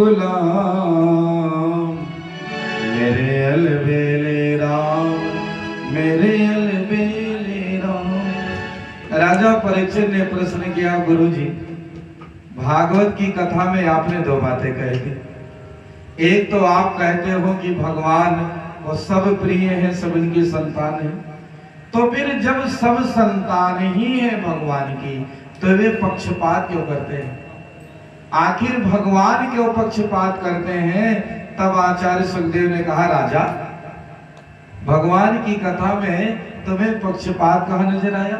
गुलाम, मेरे अलबेले राम, मेरे अलबेले राम। राजा परीक्षित ने प्रश्न किया, गुरुजी भागवत की कथा में आपने दो बातें कही थी। एक तो आप कहते हो कि भगवान वो सब प्रिय है, सब इनकी संतान है, तो फिर जब सब संतान ही है भगवान की, तो वे पक्षपात क्यों करते हैं? आखिर भगवान क्यों पक्षपात करते हैं? तब आचार्य सुखदेव ने कहा, राजा भगवान की कथा में तुम्हें पक्षपात कहाँ नजर आया?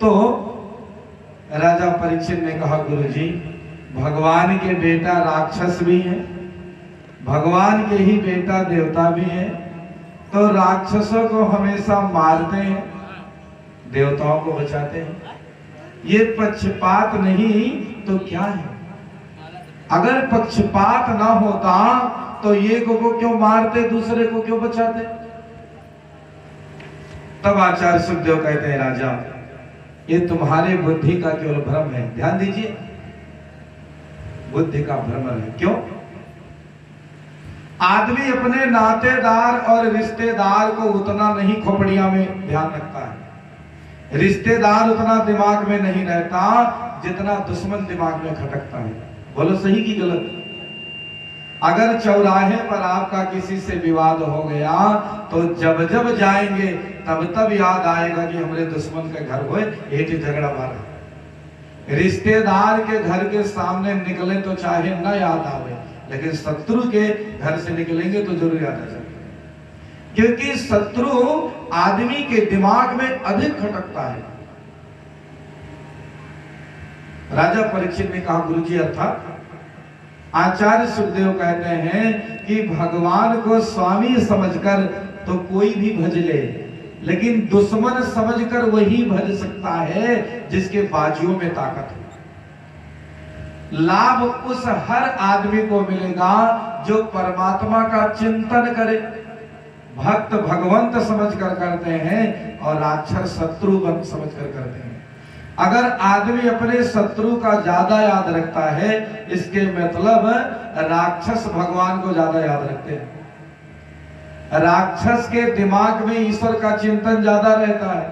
तो राजा परीक्षित ने कहा, गुरुजी भगवान के बेटा राक्षस भी हैं, भगवान के ही बेटा देवता भी हैं, तो राक्षसों को हमेशा मारते हैं, देवताओं को बचाते हैं। ये पक्षपात नहीं तो क्या है? अगर पक्षपात ना होता तो ये को क्यों मारते, दूसरे को क्यों बचाते? तब आचार्य सुखदेव कहते हैं, राजा ये तुम्हारे बुद्धि का केवल भ्रम है। ध्यान दीजिए, बुद्धि का भ्रम है। क्यों? आदमी अपने नातेदार और रिश्तेदार को उतना नहीं खोपड़िया में ध्यान रखता है, रिश्तेदार उतना दिमाग में नहीं रहता जितना दुश्मन दिमाग में खटकता है। बोलो सही की गलत? अगर चौराहे पर आपका किसी से विवाद हो गया तो जब जब जाएंगे तब तब याद आएगा कि हमारे दुश्मन के घर हुए एक ही झगड़ा मारा। रिश्तेदार के घर के सामने निकले तो चाहे न याद आवे, लेकिन शत्रु के घर से निकलेंगे तो जरूर याद आ जाएगा, क्योंकि शत्रु आदमी के दिमाग में अधिक खटकता है। राजा परीक्षित ने कहा, गुरुजी अर्थात आचार्य सुखदेव कहते हैं कि भगवान को स्वामी समझकर तो कोई भी भज ले, लेकिन दुश्मन समझकर वही भज सकता है जिसके बाजुओं में ताकत हो। लाभ उस हर आदमी को मिलेगा जो परमात्मा का चिंतन करे। भक्त भगवंत समझकर करते हैं और राक्षस शत्रु समझकर करते हैं। अगर आदमी अपने शत्रु का ज्यादा याद रखता है, इसके मतलब राक्षस भगवान को ज्यादा याद रखते हैं। राक्षस के दिमाग में ईश्वर का चिंतन ज्यादा रहता है।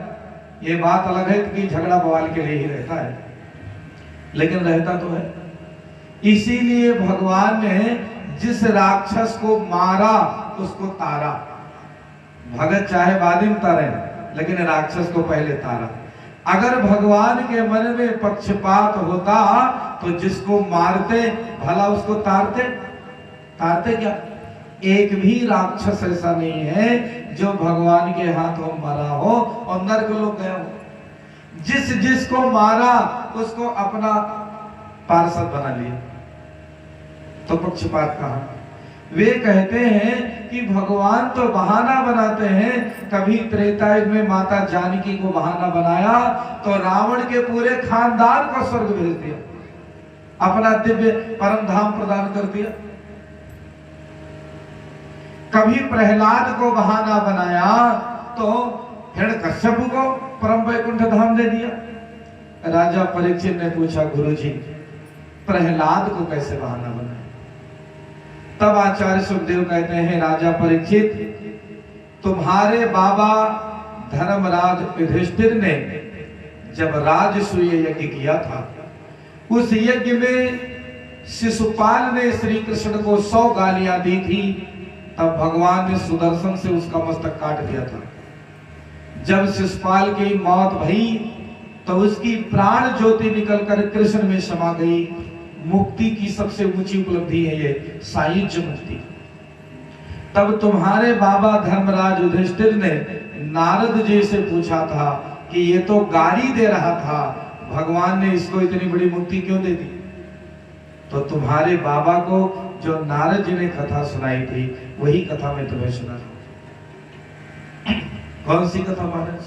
ये बात अलग है कि झगड़ा बवाल के लिए ही रहता है, लेकिन रहता तो है। इसीलिए भगवान ने जिस राक्षस को मारा उसको तारा। भगत चाहे बादिम तारे, लेकिन राक्षस को पहले तारा। अगर भगवान के मन में पक्षपात होता तो जिसको मारते भला उसको तारते? तारते क्या? एक भी राक्षस ऐसा नहीं है जो भगवान के हाथों मरा हो और नरक लोक गया हो। जिसको मारा उसको अपना पार्षद बना लिया, तो पक्षपात कहां? वे कहते हैं कि भगवान तो बहाना बनाते हैं। कभी त्रेता युग में माता जानकी को बहाना बनाया तो रावण के पूरे खानदान को स्वर्ग भेज दिया, अपना दिव्य परम धाम प्रदान कर दिया। कभी प्रहलाद को बहाना बनाया तो हिरण्यकश्यप को परम वैकुंठ धाम दे दिया। राजा परीक्षित ने पूछा, गुरुजी प्रहलाद को कैसे बहाना बनाया? तब आचार्य सुखदेव कहते हैं, राजा परीक्षित तुम्हारे बाबा धर्मराज युधिष्ठिर ने जब राजसूय यज्ञ किया था, उस यज्ञ में शिशुपाल ने श्री कृष्ण को 100 गालियां दी थी। तब भगवान ने सुदर्शन से उसका मस्तक काट दिया था। जब शिशुपाल की मौत भई तो उसकी प्राण ज्योति निकलकर कृष्ण में समा गई। मुक्ति की सबसे ऊंची उपलब्धि है ये सायुज्य मुक्ति। तब तुम्हारे बाबा धर्मराज युधिष्ठिर ने नारद जी से पूछा था कि ये तो गाली दे रहा था, भगवान ने इसको इतनी बड़ी मुक्ति क्यों दे दी? तो तुम्हारे बाबा को जो नारद जी ने कथा सुनाई थी वही कथा मैं तुम्हें सुना। कौन सी कथा महाराज?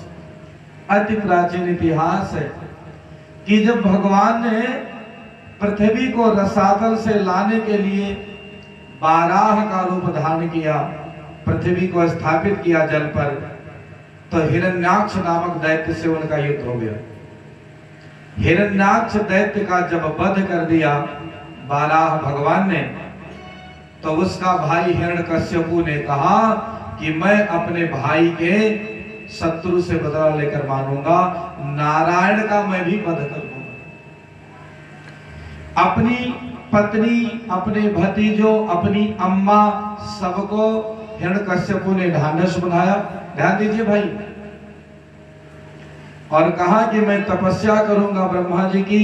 अति प्राचीन इतिहास है कि जब भगवान ने पृथ्वी को रसातल से लाने के लिए बाराह का रूप धारण किया, पृथ्वी को स्थापित किया जल पर, तो हिरण्याक्ष नामक दैत्य से उनका युद्ध हो गया। हिरण्याक्ष दैत्य का जब वध कर दिया, बाराह भगवान ने, तो उसका भाई हिरण्यकश्यपु ने कहा कि मैं अपने भाई के शत्रु से बदला लेकर मानूंगा, नारायण का मैं भी वध कर दूंगा। अपनी पत्नी, अपने भतीजों, अपनी अम्मा, सबको हिरण्यकश्यपु ने ढांढस बनाया। ध्यान दीजिए भाई, और कहा कि मैं तपस्या करूंगा ब्रह्मा जी की,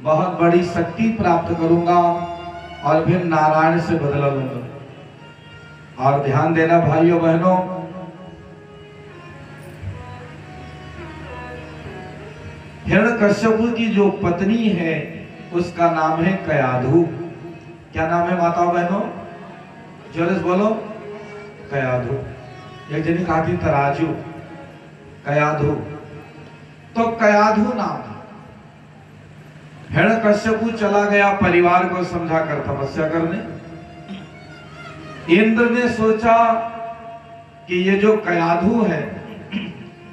बहुत बड़ी शक्ति प्राप्त करूंगा और फिर नारायण से बदला लूंगा। और ध्यान देना भाइयों बहनों, हिरण्यकश्यपु की जो पत्नी है उसका नाम है कयाधु। क्या नाम है माताओं बहनों? जोर से बोलो, कयाधु। एक जनी कहा थी तराजू, कयाधु। तो कयाधु नाम है। हिरण्यकश्यपु चला गया परिवार को समझा कर तपस्या करने। इंद्र ने सोचा कि ये जो कयाधु है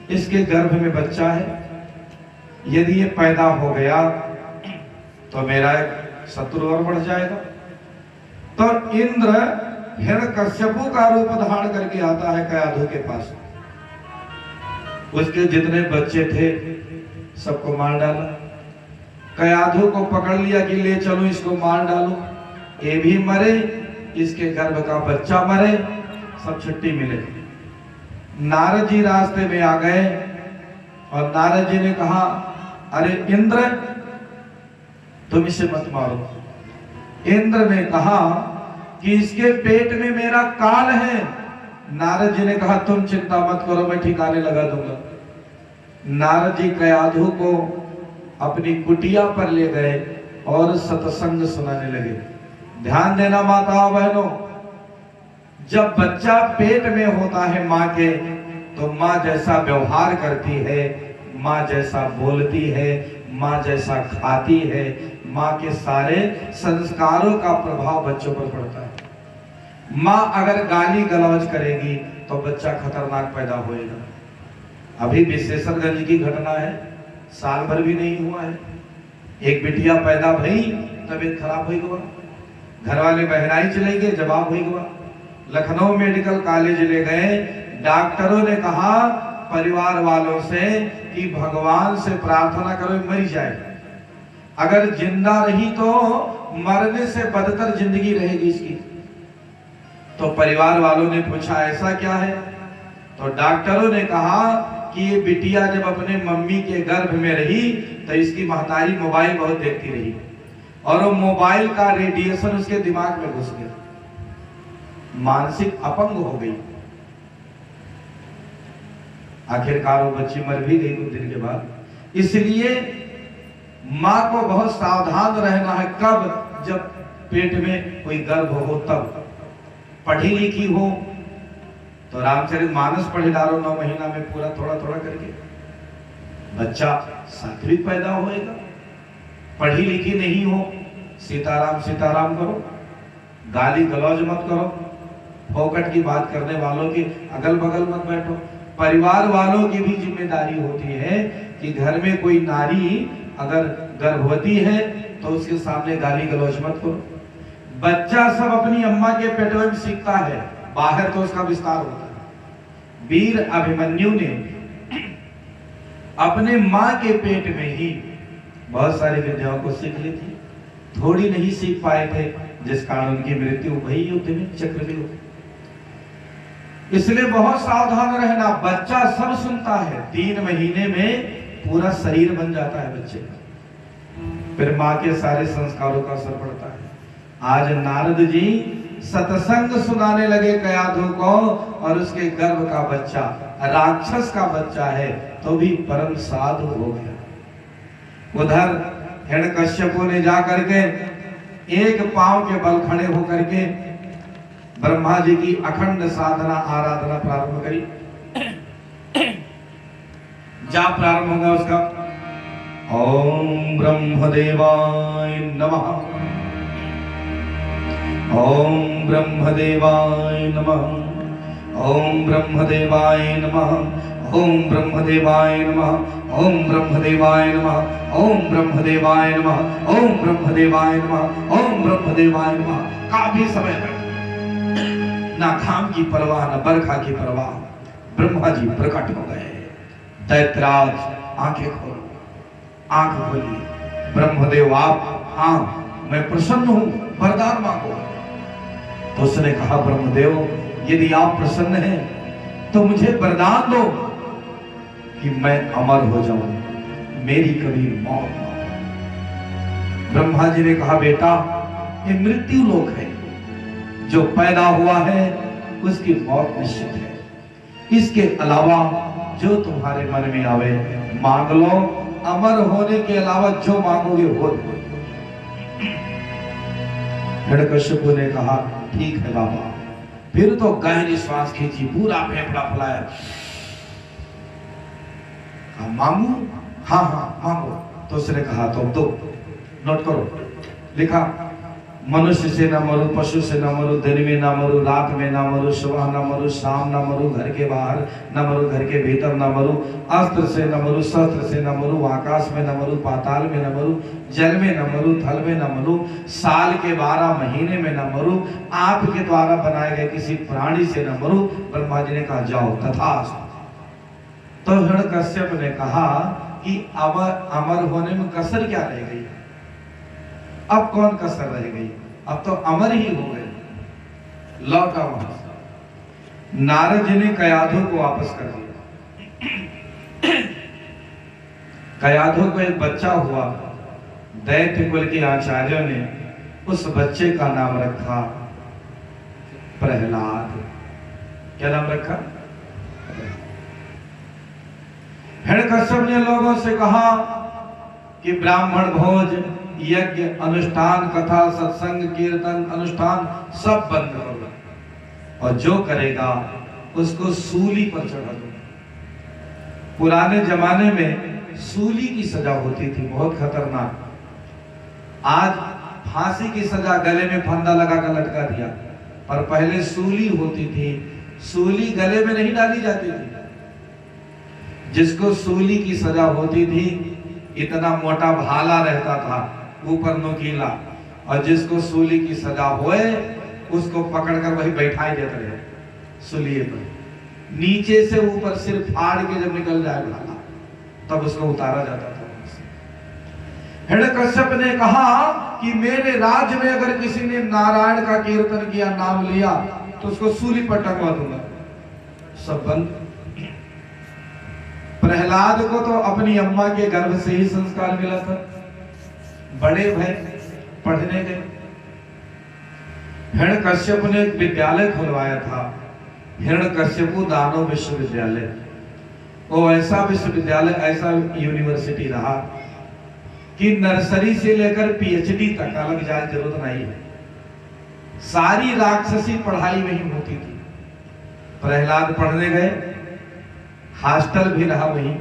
इसके गर्भ में बच्चा है, यदि ये पैदा हो गया तो मेरा एक शत्रु और बढ़ जाएगा। तो इंद्र हिरण्यकश्यपु का रूप धारण करके आता है कयाधु के पास। उसके जितने बच्चे थे सबको मार डाला। कयाधु को पकड़ लिया कि ले चलो इसको मार डालो, ये भी मरे, इसके गर्भ का बच्चा मरे, सब छुट्टी मिले। नारद जी रास्ते में आ गए और नारद जी ने कहा, अरे इंद्र तुम इसे मत मारो। इंद्र ने कहा कि इसके पेट में मेरा काल है। नारद जी ने कहा तुम चिंता मत करो, मैं ठिकाने लगा दूंगा। नारद जी कयाधु को अपनी कुटिया पर ले गए और सत्संग सुनाने लगे। ध्यान देना माताओं बहनों, जब बच्चा पेट में होता है माँ के, तो माँ जैसा व्यवहार करती है, माँ जैसा बोलती है, माँ जैसा खाती है, माँ के सारे संस्कारों का प्रभाव बच्चों पर पड़ता है। माँ अगर गाली गलौज करेगी तो बच्चा खतरनाक पैदा होएगा। अभी विशेषणगंज की घटना है, साल भर भी नहीं हुआ है, एक बिटिया पैदा भई, तबीयत खराब हो गया, घर वाले बहराइच चले गए, जवाब हो गया। लखनऊ मेडिकल कॉलेज ले गए, डॉक्टरों ने कहा परिवार वालों से कि भगवान से प्रार्थना करो मर जाए, अगर जिंदा रही तो मरने से बदतर जिंदगी रहेगी इसकी। तो परिवार वालों ने पूछा ऐसा क्या है? तो डॉक्टरों ने कहा कि ये बिटिया जब अपने मम्मी के गर्भ में रही तो इसकी महतारी मोबाइल बहुत देखती रही और वो मोबाइल का रेडिएशन उसके दिमाग में घुस गया, मानसिक अपंग हो गई। आखिरकार वो बच्ची मर भी गई कुछ दिन के बाद। इसलिए माँ को बहुत सावधान रहना है, कब? जब पेट में कोई गर्भ हो तब। पढ़ी लिखी हो तो रामचरितमानस पढ़े डालो 9 महीना में पूरा थोड़ा थोड़ा करके, बच्चा सात्विक पैदा होएगा। पढ़ी लिखी नहीं हो, सीताराम सीताराम करो, गाली गलौज मत करो, फोकट की बात करने वालों की अगल बगल मत बैठो। परिवार वालों की भी जिम्मेदारी होती है कि घर में कोई नारी अगर गर्भवती है तो उसके सामने गाली गलौज मत करो। बच्चा सब अपनी अम्मा के पेट में सीखता है, बाहर तो उसका विस्तार होता है। वीर अभिमन्यु ने अपने माँ के पेट में ही बहुत सारी विद्याओं को सीख ली थी, थोड़ी नहीं सीख पाए थे, जिस कारण उनकी मृत्यु वही युद्ध में चक्रव्यूह। इसलिए बहुत सावधान रहना। बच्चा सब सुनता है, 3 महीने में पूरा शरीर बन जाता है बच्चे का, फिर माँ के सारे संस्कारों का असर पड़ता है। आज नारद जी सत्संग सुनाने लगे कयाधु को और उसके गर्भ का बच्चा राक्षस का बच्चा है तो भी परम साधु हो गया। उधर हिरण्यकश्यपु ने जाकर के एक पांव के बल खड़े होकर के ब्रह्मा जी की अखंड साधना आराधना प्रारंभ करी। जा प्रारंभ होगा उसका, ओम ब्रह्मदेवाय नमः, ओम ब्रह्मदेवाय नमः, ओम ब्रह्मदेवाय नमः, ओम ब्रह्मदेवाय नमः, ओम ब्रह्मदेवाय नमः, ओम ब्रह्मदेवाय नमः, ओम ब्रह्मदेवाय नमः, ओम ब्रह्मदेवाय नमः। काफी समय तक ना घाम की परवाह ना बरखा की परवाह, ब्रह्मा जी प्रकट हो गए। दैत्यराज आंखें खोलो, आंख खोलिए। ब्रह्मदेव आप? हाँ मैं प्रसन्न हूं, वरदान मांगो। तो उसने कहा ब्रह्मदेव यदि आप प्रसन्न हैं तो मुझे वरदान दो कि मैं अमर हो जाऊं, मेरी कभी मौत ना हो। ब्रह्मा जी ने कहा बेटा ये मृत्यु लोक है, जो पैदा हुआ है उसकी मौत निश्चित है। इसके अलावा जो तुम्हारे मन में आवे मांग लो, अमर होने के अलावा जो मांगोगे वो। हिरण्यकश्यप ने कहा ठीक है बाबा। फिर तो गहरी श्वास खींची, पूरा फेफड़ा फुलाया। मांगू? हाँ हाँ मांगो। तो उसने कहा तो दो, नोट करो। लिखा मनुष्य से न मरू, पशु से न मरू, दिन में न मरू, रात में न मरू, सुबह न मरू, शाम न मरू, घर के बाहर न मरू, घर के भीतर न मरू, अस्त्र से न मरू, शस्त्र से न मरू, आकाश में न मरू, पाताल में न मरू, जल में न मरू, थल में न मरू, साल के 12 महीने में न मरू, आपके द्वारा बनाए गए किसी प्राणी से न मरू। ब्रह्मा जी ने कहा जाओ तथास्तु। तो हिरण्यकश्यप ने कहा कि अमर होने में कसर क्या रह गई? अब कौन कसर रह गई? अब तो अमर ही हो गए। लौटा वहां से। नारद जी ने कयाधु को वापस कर दिया। कयाधु को एक बच्चा हुआ। दैत्य कुल के आचार्यों ने उस बच्चे का नाम रखा प्रहलाद। क्या नाम रखा? हिरण्यकश्यप ने लोगों से कहा कि ब्राह्मण भोज, यज्ञ, अनुष्ठान, कथा, सत्संग, कीर्तन, अनुष्ठान सब बंद करो और जो करेगा उसको सूली पर चढ़ा दो। पुराने जमाने में सूली की सजा होती थी, बहुत खतरनाक। आज फांसी की सजा, गले में फंदा लगाकर लटका दिया, पर पहले सूली होती थी। सूली गले में नहीं डाली जाती थी। जिसको सूली की सजा होती थी इतना मोटा भाला रहता था, ऊपर नुकीला, और जिसको सूली की सजा होए उसको पकड़कर वही बैठाई देते रहे सूलिए पर। नीचे से ऊपर सिर फाड़ के जब निकल जाए भाला तब उसको उतारा जाता था। हिरण्यकश्यप ने कहा कि मेरे राज्य में अगर किसी ने नारायण का कीर्तन किया, नाम लिया, तो उसको सूली पर टंगवा दूंगा। सब बंद। प्रहलाद को तो अपनी अम्मा के गर्भ से ही संस्कार मिला था। बड़े भाई पढ़ने गए। हिरण्यकश्यप ने एक विद्यालय खुलवाया था, हिरण्यकश्यप दानव विश्वविद्यालय। वो ऐसा विश्वविद्यालय, ऐसा यूनिवर्सिटी रहा कि नर्सरी से लेकर पीएचडी तक अलग जाए जरूरत नहीं है। सारी राक्षसी पढ़ाई वहीं होती थी। प्रहलाद पढ़ने गए, हॉस्टल भी रहा वहीं,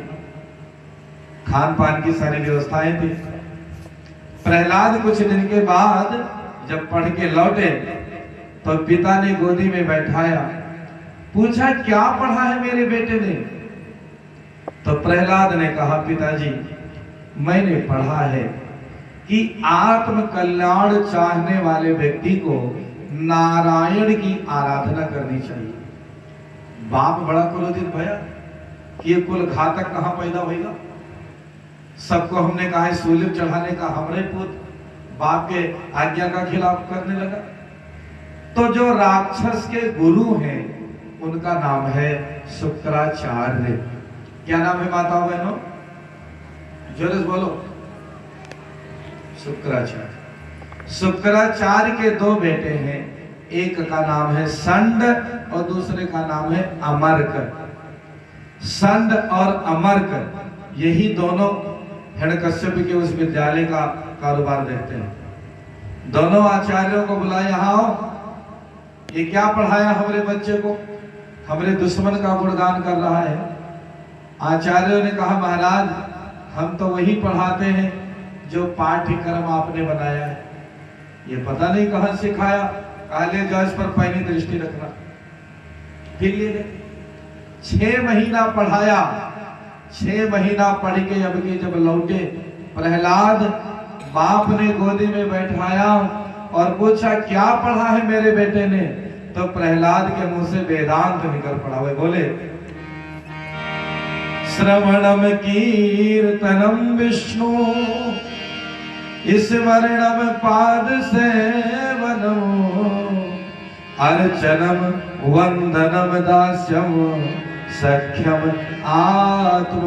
खान पान की सारी व्यवस्थाएं थी। प्रहलाद कुछ दिन के बाद जब पढ़ के लौटे तो पिता ने गोदी में बैठाया, पूछा क्या पढ़ा है मेरे बेटे ने? तो प्रहलाद ने कहा पिताजी मैंने पढ़ा है कि आत्म कल्याण चाहने वाले व्यक्ति को नारायण की आराधना करनी चाहिए। बाप बड़ा क्रोधित भया कि ये कुल घातक कहां पैदा होगा। सबको हमने कहा है सूली चढ़ाने का, हमारे पुत्र बाप के आज्ञा का खिलाफ करने लगा। तो जो राक्षस के गुरु हैं उनका नाम है शुक्राचार्य। क्या नाम है माताओं बहनों? जोर से बोलो। शुक्राचार्य। शुक्राचार्य के 2 बेटे हैं, एक का नाम है संड और दूसरे का नाम है अमर्क। संड और अमर्क यही दोनों हिरण्यकश्यप के उस विद्यालय का कारोबार देखते हैं। दोनों आचार्यों को बुलाया, यहाँ आओ, ये क्या पढ़ाया हमारे बच्चे को? हमारे दुश्मन का गुणगान कर रहा है। आचार्यों ने कहा महाराज हम तो वही पढ़ाते हैं जो पाठ्यक्रम आपने बनाया है, ये पता नहीं कहां सिखाया। काले जायज पर पैनी दृष्टि रखना। फिर ले गए। 6 महीना पढ़ाया, 6 महीना पढ़ के अब के जब लौटे, प्रहलाद बाप ने गोदी में बैठाया और पूछा क्या पढ़ा है मेरे बेटे ने? तो प्रहलाद के मुंह से वेदांत निकल पड़ा। वे बोले श्रवणम कीर्तनम विष्णु स्मरणम पाद सेवनम अर्चनम वंदनम दास्यम सख्यम आत्मनिवेदनम।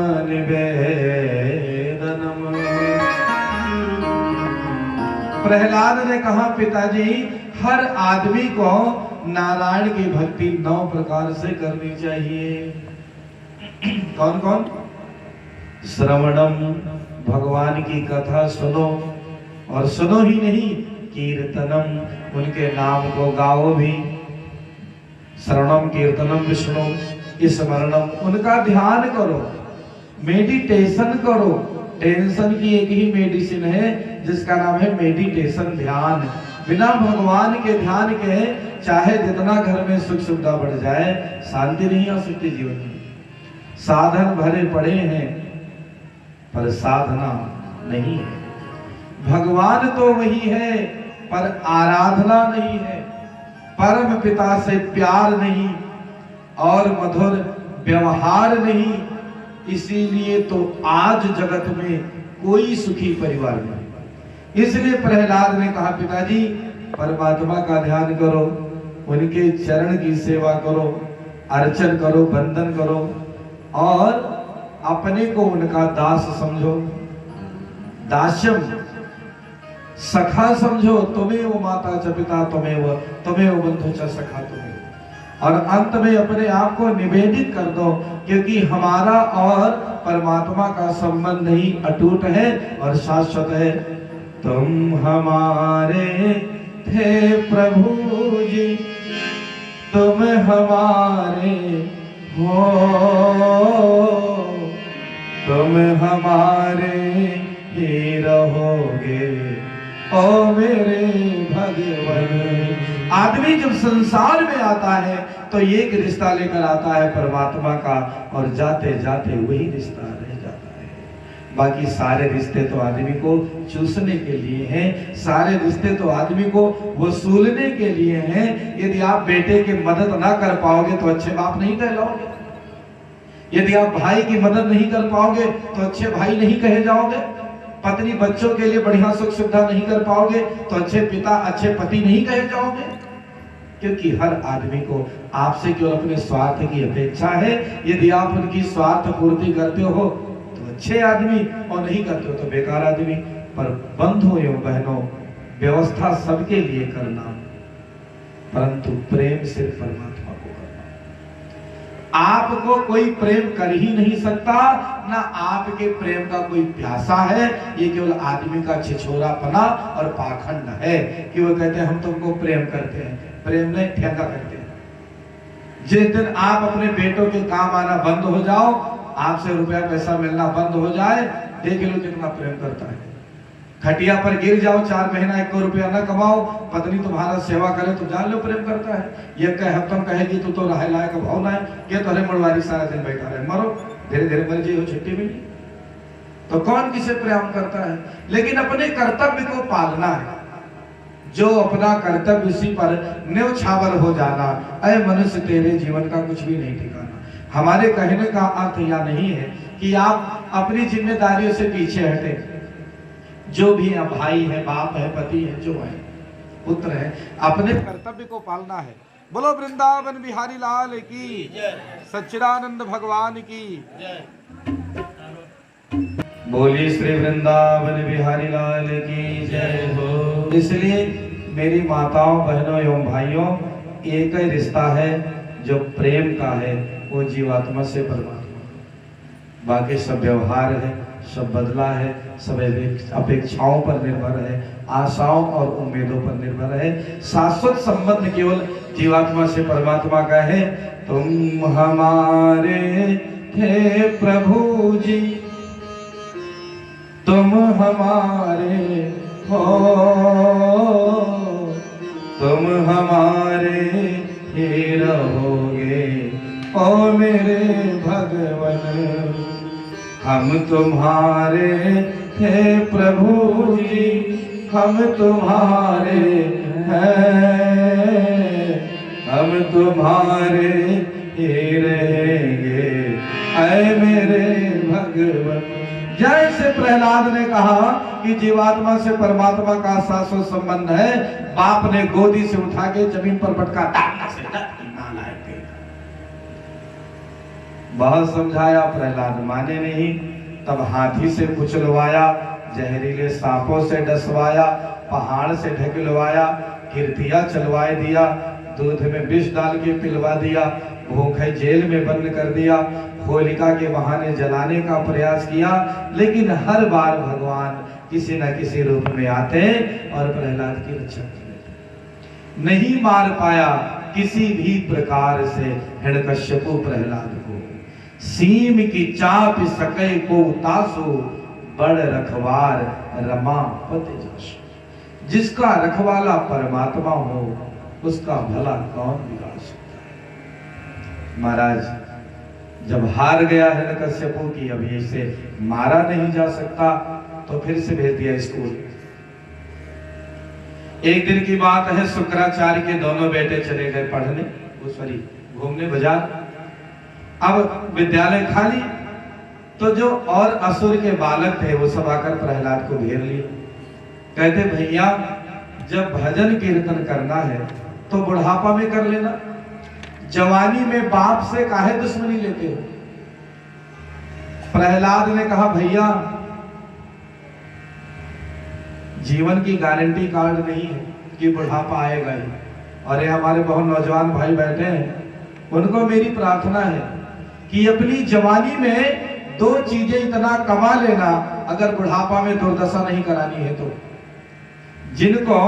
प्रहलाद ने कहा पिताजी, हर आदमी को नारायण की भक्ति 9 प्रकार से करनी चाहिए। कौन कौन? श्रवणम, भगवान की कथा सुनो, और सुनो ही नहीं, कीर्तनम, उनके नाम को गाओ भी। श्रवणम कीर्तनम विष्णु स्मरणम, उनका ध्यान करो, मेडिटेशन करो। टेंशन की एक ही मेडिसिन है जिसका नाम है मेडिटेशन, ध्यान। बिना भगवान के ध्यान के चाहे जितना घर में सुख सुविधा बढ़ जाए, शांति नहीं आ सकती जीवन में। साधन भरे पड़े हैं पर साधना नहीं है। भगवान तो वही है पर आराधना नहीं है, परम पिता से प्यार नहीं और मधुर व्यवहार नहीं। इसीलिए तो आज जगत में कोई सुखी परिवार नहीं। इसलिए प्रहलाद ने कहा पिताजी, परमात्मा का ध्यान करो, उनके चरण की सेवा करो, अर्चन करो, वंदन करो और अपने को उनका दास समझो, दास्यम, सखा समझो। तुम्हें वो माता च पिता, तुम्हें वो बंधु च सखा तुम्हें। और अंत में अपने आप को निवेदित कर दो, क्योंकि हमारा और परमात्मा का संबंध ही अटूट है और शाश्वत है। तुम हमारे थे प्रभु जी, तुम हमारे हो, तुम हमारे ही रहोगे ओ मेरे भगवान। आदमी जब संसार में आता है तो एक रिश्ता लेकर आता है परमात्मा का, और जाते जाते वही रिश्ता रह जाता है। बाकी सारे रिश्ते तो आदमी को चूसने के लिए हैं, सारे रिश्ते तो आदमी को वसूलने के लिए हैं। यदि आप बेटे की मदद ना कर पाओगे तो अच्छे बाप नहीं कहलाओगे। यदि आप भाई की मदद नहीं कर पाओगे तो अच्छे भाई नहीं कहे जाओगे। पत्नी बच्चों के लिए बढ़िया सुख सुविधा नहीं कर पाओगे तो अच्छे पिता, अच्छे पति नहीं कहे जाओगे। क्योंकि हर आदमी को आपसे केवल अपने स्वार्थ की अपेक्षा है। यदि आप उनकी स्वार्थ पूर्ति करते हो तो अच्छे आदमी, और नहीं करते हो तो बेकार आदमी। पर बंधुओं एवं बहनों, व्यवस्था सबके लिए करना, परंतु प्रेम सिर्फ परमात्मा को करना। आपको कोई प्रेम कर ही नहीं सकता, ना आपके प्रेम का कोई प्यासा है। ये केवल आदमी का छिछोरापना और पाखंड है कि वो कहते हैं हम तुमको प्रेम करते हैं। प्रेम नहीं, ठेका करते हैं। जिस दिन आप अपने बेटों के काम आना बंद हो जाओ, आपसे रुपया पैसा मिलना बंद हो जाए, देख लो कितना प्रेम करता है। खटिया पर गिर जाओ, 4 महीना 1 रुपया न कमाओ, पत्नी तुम्हारा सेवा करे तो जान लो प्रेम करता है। ये हफ्तम कहेगी तू तो रहे लायक भाव ना है, ये तो अरे मुड़वारी सारा दिन बैठा रहे, मरो, धीरे धीरे मर जाइए, छुट्टी मिली। तो कौन किसे प्रेम करता है? लेकिन अपने कर्तव्य को पालना है। जो अपना कर्तव्य उसी पर न्यौछावर हो जाना। अरे मनुष्य, तेरे जीवन का कुछ भी नहीं ठिकाना। हमारे कहने का अर्थ यह नहीं है कि आप अपनी जिम्मेदारियों से पीछे हटे। जो भी है, भाई है, बाप है, पति है, जो है, पुत्र है, अपने कर्तव्य को पालना है। बोलो वृंदावन बिहारी लाल की, सच्चिदानंद भगवान की। बोलिए श्री वृंदावन बिहारी लाल की जय हो। इसलिए मेरी माताओं, बहनों एवं भाइयों, एक ही रिश्ता है जो प्रेम का है, वो जीवात्मा से परमात्मा। बाकी सब व्यवहार है, सब बदला है, सब अपेक्षाओं पर निर्भर है, आशाओं और उम्मीदों पर निर्भर है। शाश्वत संबंध केवल जीवात्मा से परमात्मा का है। तुम हमारे थे प्रभु जी, तुम हमारे हो, तुम हमारे ही रहोगे ओ मेरे भगवन, हम तुम्हारे हे प्रभु जी, हम तुम्हारे हैं, हम तुम्हारे ही रहेंगे ऐ मेरे भगवन। जैसे प्रहलाद ने कहा कि जीवात्मा से परमात्मा का शाश्वत संबंध है, बाप ने गोदी से उठा के जमीन पर पटका, बहुत समझाया, प्रहलाद माने नहीं। तब हाथी से कुचलवाया, जहरीले सांपों से डसवाया, पहाड़ से ढकलवाया, कीर्तिया चलवाए दिया, दूध में विष डाल के पिलवा दिया, भूखे जेल में बंद कर दिया, होलिका के बहाने जलाने का प्रयास किया, लेकिन हर बार भगवान किसी न किसी रूप में आते और प्रहलाद की रक्षा कर लेते। नहीं मार पाया किसी भी प्रकार से हिरण्यकश्यपु प्रहलाद को। सीम की चाप सके को तासो, बड़ रखवार रमा पति जासु। जिसका रखवाला परमात्मा हो, उसका भला कौन बिगाड़ सकता है। महाराज जब हार गया हिरण्यकश्यपु की, अभी इसे मारा नहीं जा सकता, तो फिर से भेज दिया स्कूल। एक दिन की बात है, शुक्राचार्य के दोनों बेटे चले गए पढ़ने, सॉरी घूमने बाजार। अब विद्यालय खाली, तो जो और असुर के बालक थे वो सब आकर प्रहलाद को घेर लिए। कहते भैया जब भजन कीर्तन करना है तो बुढ़ापा में कर लेना, जवानी में बाप से काहे दुश्मनी लेते हो। प्रहलाद ने कहा भैया जीवन की गारंटी कार्ड नहीं है कि बुढ़ापा आएगा ही। और ये हमारे बहुत नौजवान भाई बैठे हैं, उनको मेरी प्रार्थना है कि अपनी जवानी में दो चीजें इतना कमा लेना, अगर बुढ़ापा में दुर्दशा नहीं करानी है तो। जिनको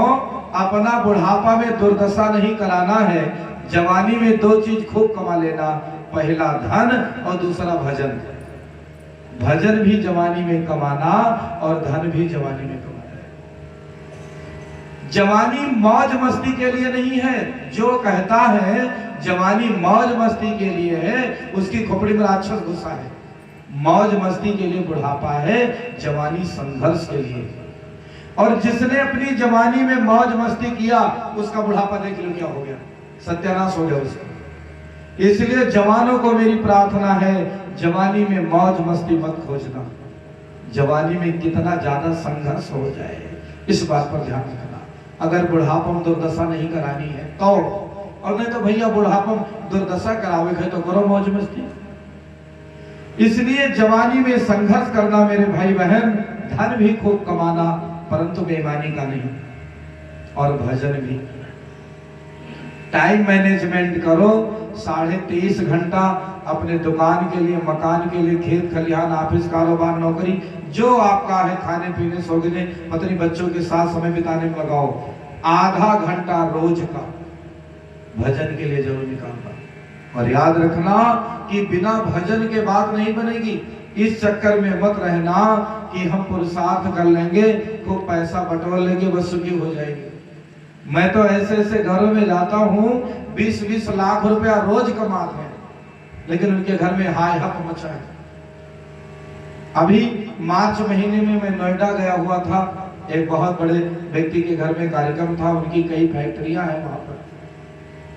अपना बुढ़ापा में दुर्दशा नहीं कराना है, जवानी में दो चीज खूब कमा लेना, पहला धन और दूसरा भजन। भजन भी जवानी में कमाना और धन भी जवानी में कमाना। जवानी मौज मस्ती के लिए नहीं है। जो कहता है जवानी मौज मस्ती के लिए है, उसकी खोपड़ी में राक्षस घुसा है। मौज मस्ती के लिए बुढ़ापा है, जवानी संघर्ष के लिए। और जिसने अपनी जवानी में मौज मस्ती किया, उसका बुढ़ापा देख लो क्या हो गया, सत्यानाश हो गया उसका। इसलिए जवानों को मेरी प्रार्थना है, जवानी में मौज मस्ती मत खोजना। जवानी में कितना ज्यादा संघर्ष हो जाए, इस बात पर ध्यान रखना। अगर बुढ़ापा में दुर्दशा नहीं करानी है तो, और नहीं तो भैया बुढ़ापा में दुर्दशा करावे तो करो मौज मस्ती। इसलिए जवानी में संघर्ष करना मेरे भाई बहन, धन भी खूब कमाना परंतु बेईमानी का नहीं, और भजन भी। टाइम मैनेजमेंट करो, 23.5 घंटा अपने दुकान के लिए, मकान के लिए, खेत खलिहान, ऑफिस, कारोबार, नौकरी, जो आपका है, खाने पीने, सोने, पत्नी बच्चों के साथ समय बिताने में लगाओ। आधा घंटा रोज का भजन के लिए जरूर निकालना। और याद रखना कि बिना भजन के बात नहीं बनेगी। इस चक्कर में मत रहना कि हम पुरुषार्थ कर लेंगे, खूब पैसा बटोर लेंगे, बस सुखी हो जाएंगे। मैं तो ऐसे ऐसे घरों में जाता हूँ, 20-20 लाख रुपया रोज कमाते हैं, लेकिन उनके घर में हाय हक मचा है। अभी मार्च महीने में मैं नोएडा गया हुआ था, एक बहुत बड़े व्यक्ति के घर में कार्यक्रम था, उनकी कई फैक्ट्रियां हैं वहां पर।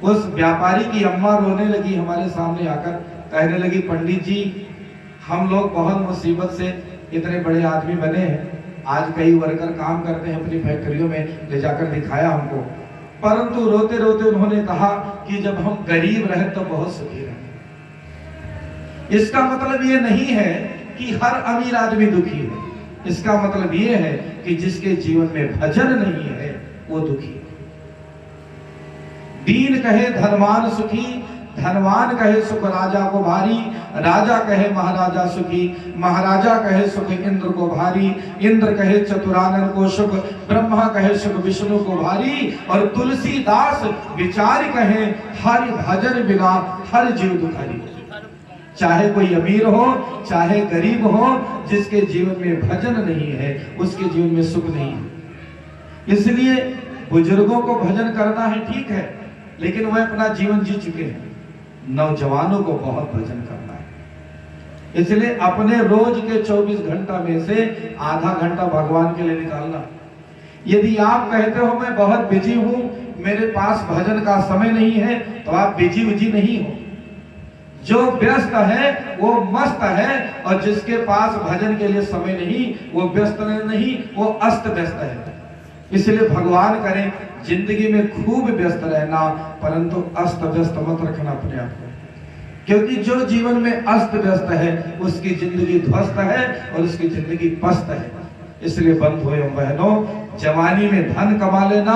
उस व्यापारी की अम्मा रोने लगी हमारे सामने आकर, कहने लगी पंडित जी हम लोग बहुत मुसीबत से इतने बड़े आदमी बने हैं, आज कई वर्कर काम करते हैं अपनी फैक्ट्रियों में, ले जाकर दिखाया हमको, परंतु रोते रोते उन्होंने कहा कि जब हम गरीब रहे तो बहुत सुखी रहे। इसका मतलब ये नहीं है कि हर अमीर आदमी दुखी है, इसका मतलब ये है कि जिसके जीवन में भजन नहीं है वो दुखी है। दीन कहे धनवान सुखी, धनवान कहे सुख राजा को भारी, राजा कहे महाराजा सुखी, महाराजा कहे सुख इंद्र को भारी, इंद्र कहे चतुरानन को सुख, ब्रह्मा कहे सुख विष्णु को भारी, और तुलसीदास विचार कहे हरि भजन बिना हर जीव दुखारी। चाहे कोई अमीर हो चाहे गरीब हो, जिसके जीवन में भजन नहीं है उसके जीवन में सुख नहीं है। इसलिए बुजुर्गों को भजन करना है ठीक है, लेकिन वह अपना जीवन जी चुके हैं। नौजवानों को बहुत भजन करना है। इसलिए अपने रोज के 24 घंटा में से आधा घंटा भगवान के लिए निकालना। यदि आप कहते हो मैं बहुत बिजी हूं, मेरे पास भजन का समय नहीं है, तो आप बिजी उजी नहीं हो। जो व्यस्त है वो मस्त है, और जिसके पास भजन के लिए समय नहीं वो व्यस्त नहीं, वो अस्त व्यस्त है। इसलिए भगवान करें जिंदगी में खूब व्यस्त रहना, परंतु अस्त व्यस्त मत रखना अपने आप को, क्योंकि जो जीवन में अस्त व्यस्त है उसकी जिंदगी ध्वस्त है और उसकी जिंदगी पस्त है। इसलिए बंधुओं एवं बहनों, जवानी में धन कमा लेना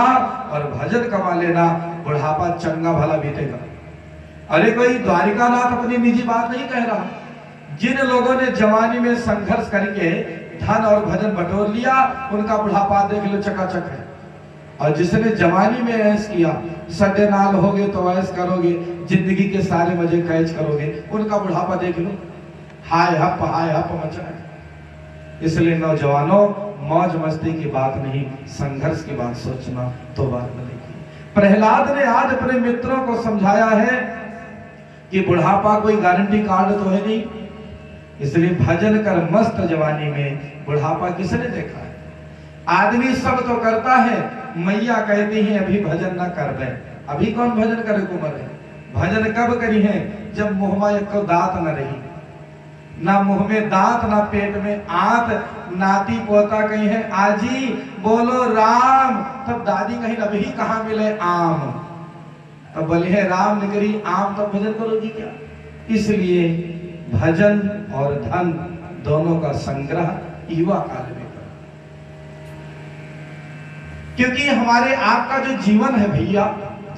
और भजन कमा लेना, बुढ़ापा चंगा भला बीतेगा। अरे कोई द्वारिकानाथ अपनी निजी बात नहीं कह रहा। जिन लोगों ने जवानी में संघर्ष करके धन और भजन बटोर लिया, उनका बुढ़ापा देख लो चकाचक है। और जिसने जवानी में ऐश किया, सड्डे नाल होगे तो ऐश करोगे, जिंदगी के सारे मजे कैच करोगे, उनका बुढ़ापा देख लो हाय हप मचा है। इसलिए नौजवानों, मौज मस्ती की बात नहीं, संघर्ष की बात सोचना तो बात बनेगी। प्रहलाद ने आज अपने मित्रों को समझाया है कि बुढ़ापा कोई गारंटी कार्ड तो है नहीं, इसलिए भजन कर मस्त जवानी में बुढ़ापा किसने देखा है। आदमी सब तो करता है, मैया कहती है अभी भजन ना कर दे। अभी कौन भजन करे कुंवर है? भजन कब करी है? जब मुंह में एक दांत न रही, ना मुंह में दांत ना पेट में आंत, नाती पोता कहीं है आजी बोलो राम, तब दादी कहीं अभी कहाँ मिले आम, तब बोले है राम निकरी आम, तब भजन करोगी क्या? इसलिए भजन और धन दोनों का संग्रह युवा काल में करो, क्योंकि हमारे आपका जो जीवन है भैया,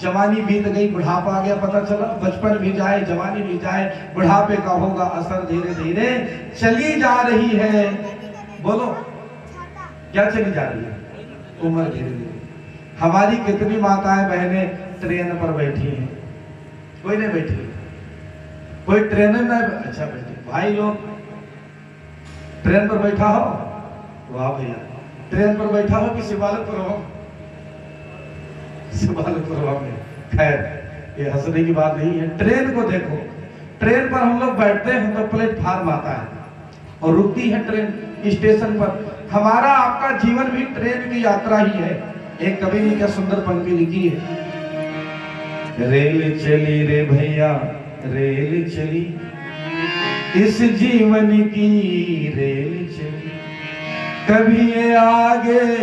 जवानी बीत गई, बुढ़ापा आ गया, पता चला बचपन भी जाए, जवानी भी जाए, बुढ़ापे का होगा असर धीरे धीरे चली जा रही है। बोलो क्या चली जा रही है? उम्र धीरे धीरे। हमारी कितनी माताएं बहनें ट्रेन पर बैठी हैं, कोई नहीं बैठी, कोई ट्रेन में अच्छा बैठी। भाई लोग ट्रेन पर बैठा हो, वाह भैया, ट्रेन पर बैठा हो कि शिवालकपुर हो? शिवालकपुर में। खैर ये हंसने की बात नहीं है। ट्रेन को देखो, ट्रेन पर हम लोग बैठते हैं तो प्लेटफार्म आता है और रुकती है ट्रेन स्टेशन पर। हमारा आपका जीवन भी ट्रेन की यात्रा ही है। एक कवि ने क्या सुंदर पंक्ति लिखी है, रेल चली रे भैया रेल चली, इस जीवन की रेल चली, कभी ये आगे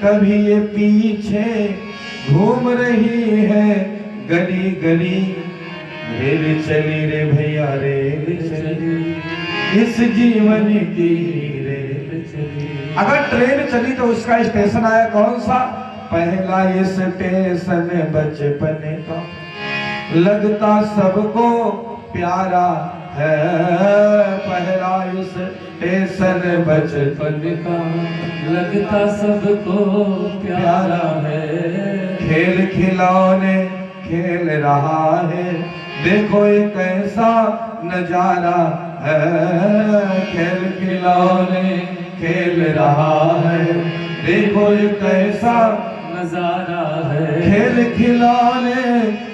कभी ये पीछे घूम रही है गली गली, रेल चली रे भैया रेल चली, इस जीवन की रेल चली। अगर ट्रेन चली तो उसका स्टेशन आया कौन सा? पहला स्टेशन बचपन का, लगता सबको प्यारा है, पहला स्टेशन बचपन का, लगता सबको प्यारा है, खेल खिलौने खेल रहा है, देखो ये कैसा नजारा है, खेल खिलौने खेल रहा है, देखो ये कैसा नजारा है, खेल खिलौने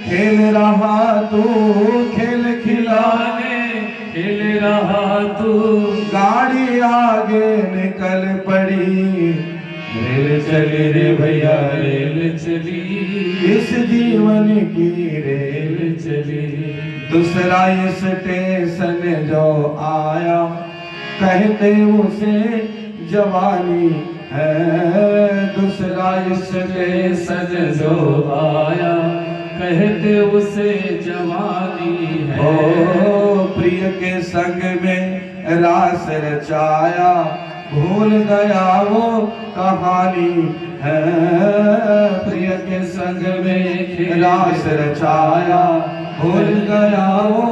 खेल रहा तू, खेल खिलौने खेल रहा तू, गाड़ी आगे निकल पड़ी, रेल चली रे भैया रेल चली, इस जीवन की रेल चली। दूसरा स्टेशन जो आया, कहते उसे जवानी है, दूसरा स्टेशन जो आया, कहते उसे जवानी है, ओ प्रिय के संग में रास रचाया, भूल गया वो कहानी है, प्रिय के संग में रास रचाया, भूल गया वो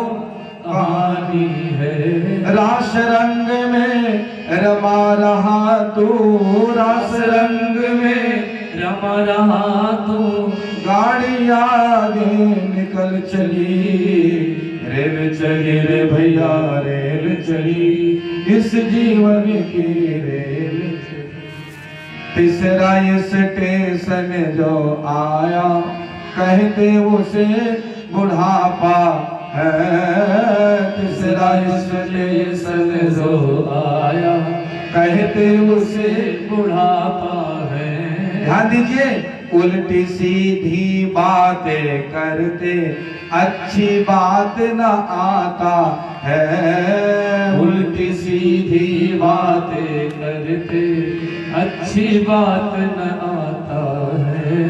कहानी है, रास रंग में रमा रहा तू, रास रंग में रमा रहा तू, गाड़ी आगे निकल चली, रेल चली रे भैया रेल चली, इस जीवन की रेल चली। तीसरा स्टेशन जो आया, कहते उसे बुढ़ापा है, तीसरा स्टेशन जो आया कहते उसे बुढ़ापा है। ध्यान दीजिए, उल्टी सीधी बातें करते अच्छी बात न आता है, उल्टी सीधी बातें करते अच्छी बात न आता है।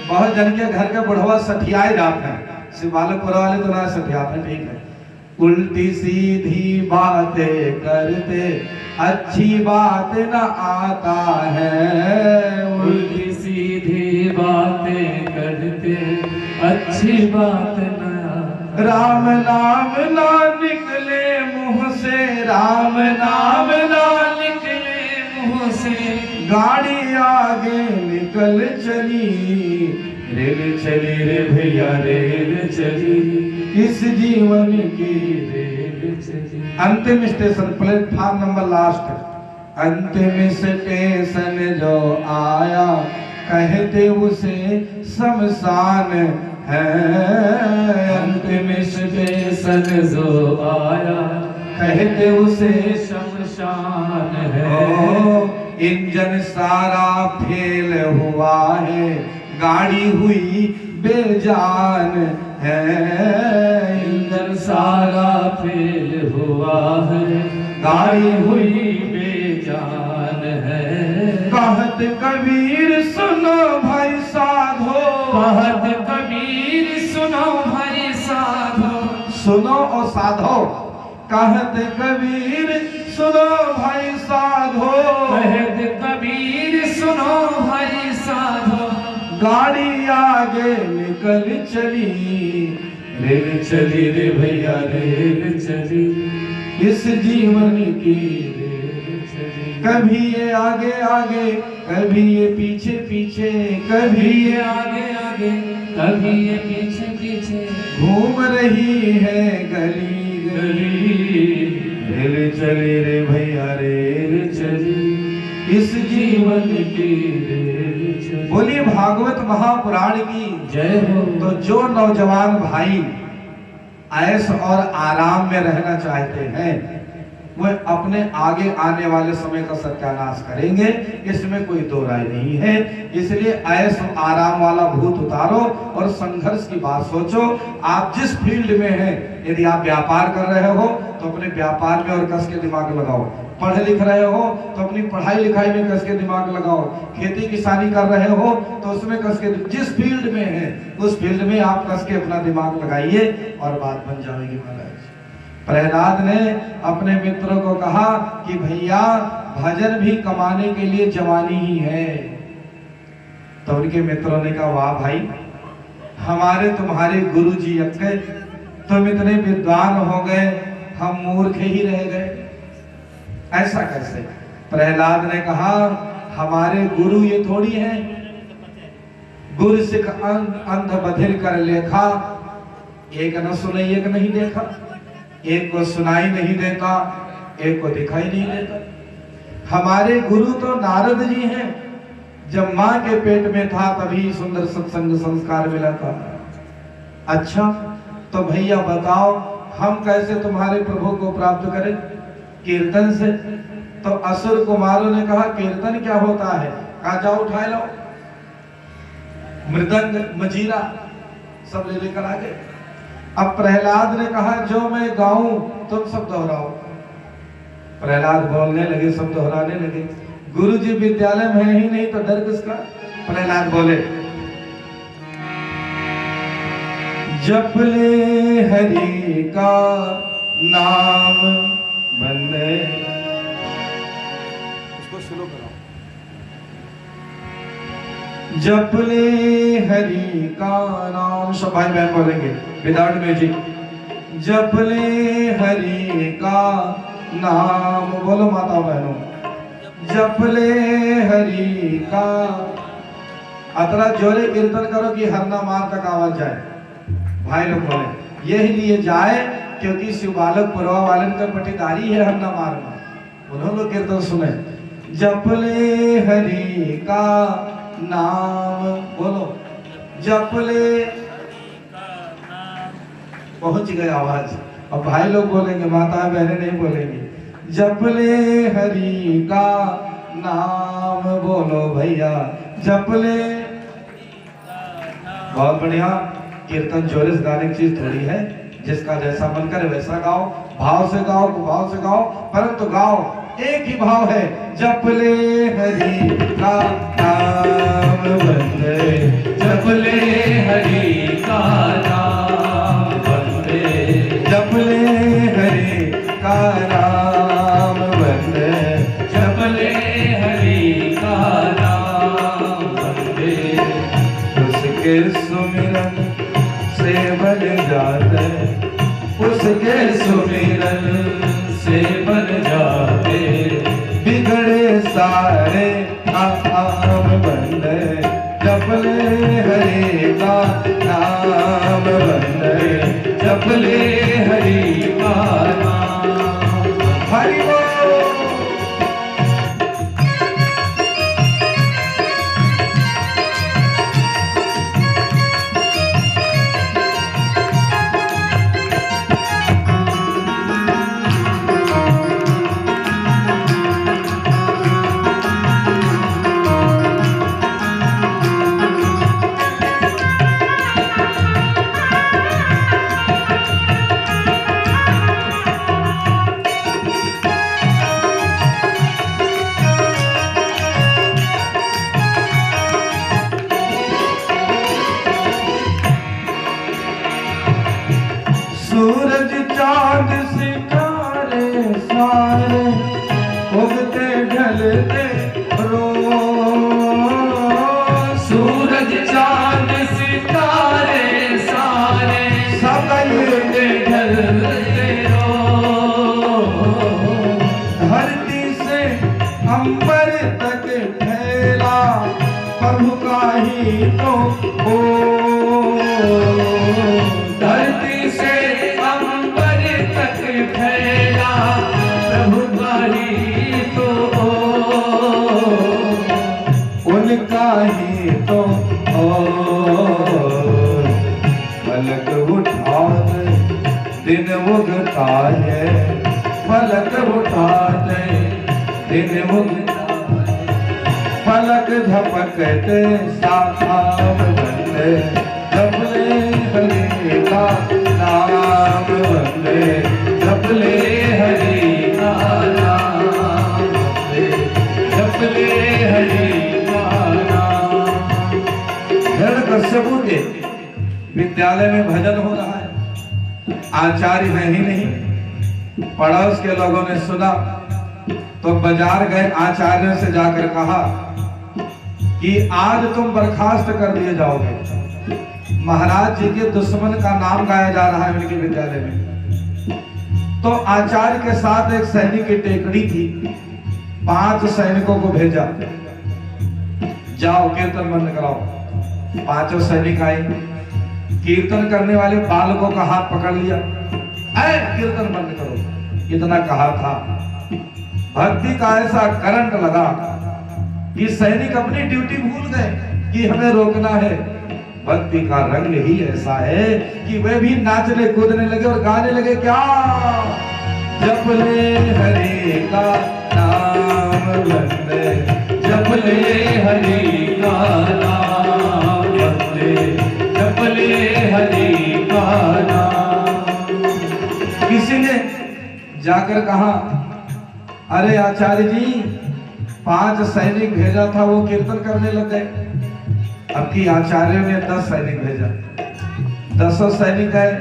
बहुत जन के घर के बुढ़वा सठियाए जाते हैं, शिवालकपुर वाले तो ना सठियाते हैं, ठीक है। उल्टी सीधी बातें करते अच्छी बात न आता है, उल्टी सीधी बातें करते अच्छी बात न आता। राम नाम ना निकले मुंह से, राम नाम ना निकले मुंह से, गाड़ी आगे निकल चली, रेल चली रे भैया रेल चली, इस जीवन की रेल चली। अंतिम स्टेशन प्लेटफॉर्म नंबर लास्ट, अंतिम स्टेशन जो आया कहते उसे शमशान है, अंतिम स्टेशन जो आया कहते उसे शमशान है। इंजन सारा फेल हुआ है, गाड़ी हुई बेजान है, इंजन सारा फेल हुआ है, गाड़ी हुई बेजान है। कहत कबीर सुनो भाई साधो, कहत कबीर सुनो भाई साधो, सुनो ओ साधो, कहत कबीर सुनो भाई साधो, कहत कबीर सुनो भाई साधो, गाड़ी आगे निकल चली, रेल चली रे भैया रेल चली, इस जीवन की रेल चली। कभी ये आगे आगे, कभी ये पीछे पीछे, कभी ये आगे आगे, कभी ये पीछे पीछे, घूम रही है गली गली, रेल चली रे भैया रेल चली, इस जीवन की रेल चली। बोलिए भागवत महापुराण की जय हो। तो जो नौजवान भाई ऐश और आराम में रहना चाहते हैं वह अपने आगे आने वाले समय का सत्यानाश करेंगे, इसमें कोई दो राय नहीं है। इसलिए ऐश आराम वाला भूत उतारो और संघर्ष की बात सोचो। आप जिस फील्ड में हैं, यदि आप व्यापार कर रहे हो तो अपने व्यापार में और कस के दिमाग लगाओ, पढ़े लिख रहे हो तो अपनी पढ़ाई लिखाई में कस के दिमाग लगाओ, खेती किसानी कर रहे हो तो उसमें कस के, जिस फील्ड में है उस फील्ड में आप कस के अपना दिमाग लगाइए और बात बन जाएगी महाराज। प्रहलाद ने अपने मित्रों को कहा कि भैया भजन भी कमाने के लिए जवानी ही है। तो उनके मित्रों ने कहा वाह भाई, हमारे तुम्हारे गुरु जी अक्के तुम इतने विद्वान हो गए, हम मूर्ख ही रह गए, ऐसा कैसे? प्रहलाद ने कहा हमारे गुरु ये थोड़ी है, गुरु सिख अंध बधिर कर लेखा, एक न सुने एक नहीं देखा, एक को सुनाई नहीं देता, एक को दिखाई नहीं देता। हमारे गुरु तो नारद जी हैं, जब माँ के पेट में था तभी सुंदर सत्संग संस्कार मिला था। अच्छा तो भैया बताओ हम कैसे तुम्हारे प्रभु को प्राप्त करें? कीर्तन से। तो असुर कुमारों ने कहा कीर्तन क्या होता है? कहा जाओ उठाए लो, मृदंग मजीरा सब ले लेकर आ गए। अब प्रहलाद ने कहा जो मैं गाऊं तुम सब दोहराओ। प्रहलाद बोलने लगे, सब दोहराने लगे। गुरु जी विद्यालय में है ही नहीं तो डर किसका? प्रहलाद बोले जप ले हरि का नाम बंदे, उसको स्लो कराओ। जप ले हरि का नाम, सब भाई बहन बोलेंगे विदाउट म्यूजिक। जप ले हरि का नाम, बोलो माता बहनों। जप ले हरि का, अतरा जोरे कीर्तन करो कि हरना मार तक आवाज जाए। भाई लोग बोले यही लिए जाए क्योंकि शिव बालक पुरवा वालन का पटीदारी है हरना मारना। उन्होंने कीर्तन सुने। जप ले हरि का नाम, बोलो जप ले। पहुंच गए आवाज। अब भाई लोग बोलेंगे, माता बहनें नहीं बोलेंगी। जपले हरि का नाम बोलो भैया, जपले। बहुत बढ़िया। कीर्तन जोरे से गाने की चीज थोड़ी है, जिसका जैसा मन करे वैसा गाओ, भाव से गाओ, कुभाव से गाओ, परंतु गाओ एक ही भाव है। जपले हरि का नाम वंदे, जपले हरि का नाम वंदे, जपले हरि का नाम वंदे, जपले हरि का नाम वंदे। उसके सुमिरन से बन जाते, उसके सुमिरन से बन जाते, बिगड़े सारे काम बंदे। जपले हरि का नाम वंदे, जपले हरि का नाम। हरि बोल। सूरज चांद सितारे सारे उगते ढलते रोज, सूरज चांद सितारे सारे सकल ढलते रोज, धरती से अंबर तक फैला प्रभु का ही तो हो। धरती से अंबर तक फैला प्रभु का ही तो उनका ही तो पलक उठाते दिन उगता है, पलक उठाते दिन उगता, पलक झपकते शाम बंदे। जपले हरि का नाम वंदे, जपले हरि का नाम वंदे, जपले हरि का नाम। हिरण्यकश्यपु के विद्यालय में भजन हो रहा है, आचार्य है ही नहीं। पड़ोस के लोगों ने सुना तो बाजार गए, आचार्य से जाकर कहा कि आज तुम बर्खास्त कर दिए जाओगे। महाराज जी के दुश्मन का नाम गाया जा रहा है उनके विद्यालय में। तो आचार्य के साथ एक सैनिक की टेकड़ी थी, 5 सैनिकों को भेजा, जाओ कीर्तन बंद कराओ। 5 सैनिक आए, कीर्तन करने वाले बालकों का हाथ पकड़ लिया, ऐ कीर्तन बंद करो, इतना कहा था। भक्ति का ऐसा करंट लगा कि सैनिक अपनी ड्यूटी भूल गए कि हमें रोकना है। भक्ति का रंग ही ऐसा है कि वे भी नाचने कूदने लगे और गाने लगे, क्या जपले हरि का नाम वंदे, जपले हरि का नाम वंदे, जपले हरि का नाम। किसी ने जाकर कहा, अरे आचार्य जी 5 सैनिक भेजा था वो कीर्तन करने लग गए। अब की आचार्य ने 10 सैनिक भेजा, 10 सैनिक गए,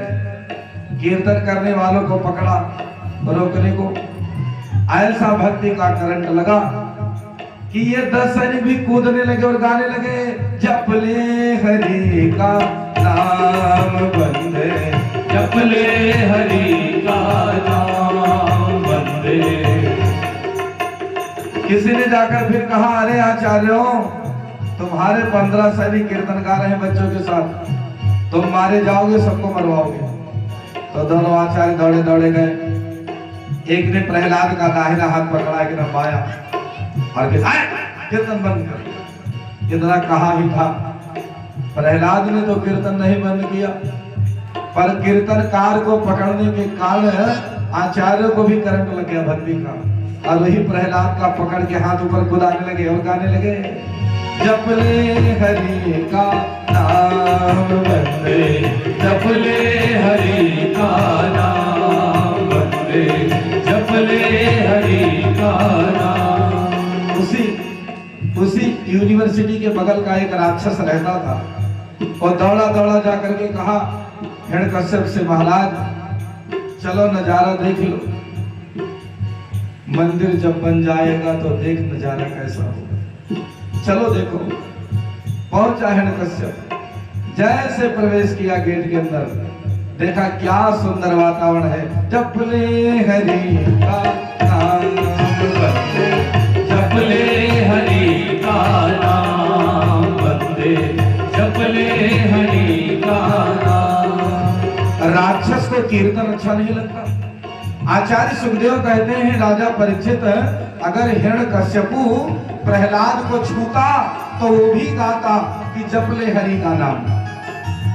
कीर्तन करने वालों को पकड़ा रोकने को। ऐसा भक्ति का करंट लगा कि ये 10 सैनिक भी कूदने लगे और गाने लगे, जपले हरि का नाम वंदे, जपले हरि का नाम वंदे। किसी ने जाकर फिर कहा, अरे आचार्यों तुम्हारे 15 सैनिक कीर्तन गा रहे हैं बच्चों के साथ, तुम मारे जाओगे, सबको मरवाओगे। तो दोनों आचार्य दौड़े दौड़े गए। एक ने प्रहलाद का दाहिना हाथ पकड़ा, एक ने बाया, और कीर्तन बंद कर। इतना कहा ही था, प्रहलाद ने तो कीर्तन नहीं बंद किया। पर कीर्तनकार को पकड़ने के कारण आचार्यों को भी करंट लग गया भक्ति का, और वही प्रहलाद का पकड़ के हाथ ऊपर कुदाने लगे और गाने लगे, जप ले हरि का नाम वंदे जप ले हरि का नाम, वंदे जप ले हरि का नाम। उसी यूनिवर्सिटी के बगल का एक राक्षस रहता था, और दौड़ा दौड़ा जाकर के कहा हिरण्यकश्यप से, महाराज चलो नजारा देख लो, मंदिर जब बन जाएगा तो देख नजारा कैसा होगा, चलो देखो। पहुंचा हिरण्यकश्यप, जैसे प्रवेश किया गेट के अंदर, देखा क्या सुंदर वातावरण है, जप ले हरि का नाम, वंदे जप ले हरि का नाम, वंदे जप ले हरि का नाम। राक्षस को कीर्तन अच्छा नहीं लगता। आचार्य सुखदेव कहते हैं, राजा परीक्षित अगर हिरण्यकश्यपु प्रहलाद को छूता तो वो भी गाता कि जप ले हरि का नाम,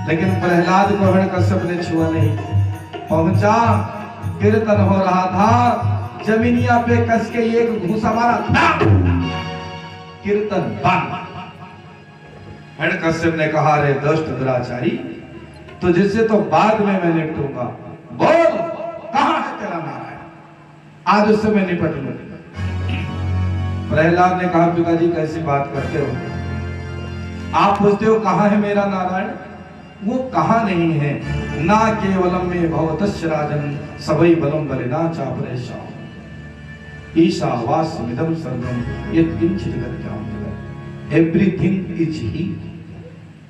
लेकिन प्रहलाद को हिरण्यकश्यप ने छुआ नहीं। पहुंचा, कीर्तन हो रहा था, जमीनिया पे कस के एक घूसा मारा, कीर्तन बंद। हिरण्यकश्यप ने कहा, रे दुष्ट दुराचारी, तुझसे तो बाद में मैं निपटूंगा, बोल कहां है तेरा नारायण, आज उससे मैं निपट लूंगा। प्रहलाद ने कहा, पिताजी कैसी बात करते हो, आप पूछते हो कहां है मेरा नारायण, वो कहां नहीं है, ना केवलम में भवतस्य राजन सवै बलम बलिना चापरेशा ईशावास्यमिदं सर्वम यत्किंचित् जगत्याम जगत्, एवरीथिंग इज ही।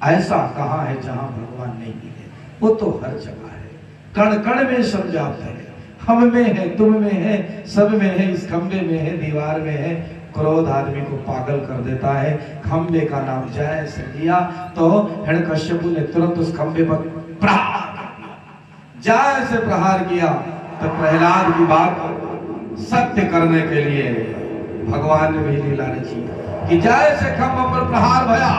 ऐसा कहां है जहां भगवान नहीं है, वो तो हर जगह है, कण कण में सब व्याप्त है, हम में है, तुम में है, सब में है, इस खंबे में है, दीवार में है। क्रोध आदमी को पागल कर देता है। खंबे का नाम जैसे लिया तो हिरण्यकश्यपु ने तुरंत उस खंबे पर जैसे प्रहार किया, तो प्रहलाद की बात सत्य करने के लिए भगवान ने भी लीला रची कि जैसे खंभ पर प्रहार भया,